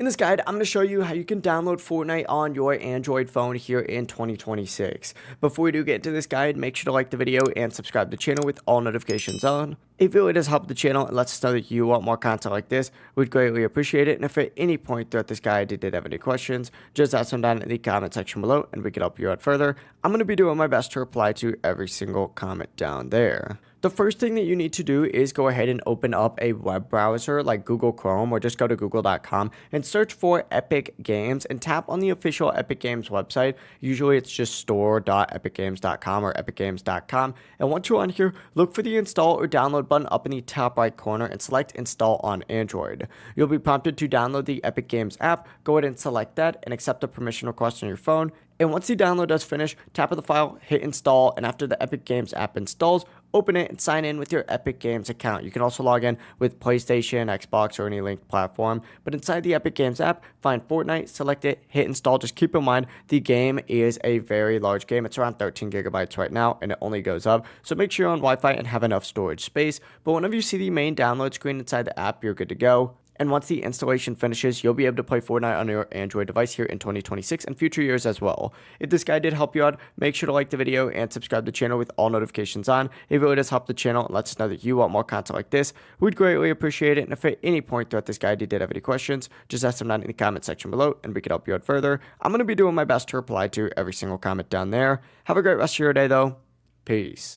In this guide, I'm going to show you how you can download Fortnite on your Android phone here in 2026. Before we do get into this guide, make sure to like the video and subscribe to the channel with all notifications on. It really does help the channel and lets us know that you want more content like this. We'd greatly appreciate it. And if at any point throughout this guide you did have any questions, just ask them down in the comment section below and we can help you out further. I'm going to be doing my best to reply to every single comment down there. The first thing that you need to do is go ahead and open up a web browser like Google Chrome, or just go to google.com and search for Epic Games and tap on the official Epic Games website. Usually it's just store.epicgames.com or epicgames.com. And once you're on here, look for the install or download button up in the top right corner and select install on Android. You'll be prompted to download the Epic Games app. Go ahead and select that and accept the permission request on your phone. And once the download does finish, tap on the file, hit install, and after the Epic Games app installs, open it and sign in with your Epic Games account. You can also log in with PlayStation, Xbox, or any linked platform. But inside the Epic Games app, find Fortnite, select it, hit install. Just keep in mind, the game is a very large game. It's around 13 gigabytes right now, and it only goes up. So make sure you're on Wi-Fi and have enough storage space. But whenever you see the main download screen inside the app, you're good to go. And once the installation finishes, you'll be able to play Fortnite on your Android device here in 2026 and future years as well. If this guide did help you out, make sure to like the video and subscribe to the channel with all notifications on. It really does help the channel and lets us know that you want more content like this. We'd greatly appreciate it. And if at any point throughout this guide you did have any questions, just ask them down in the comment section below and we can help you out further. I'm going to be doing my best to reply to every single comment down there. Have a great rest of your day though. Peace.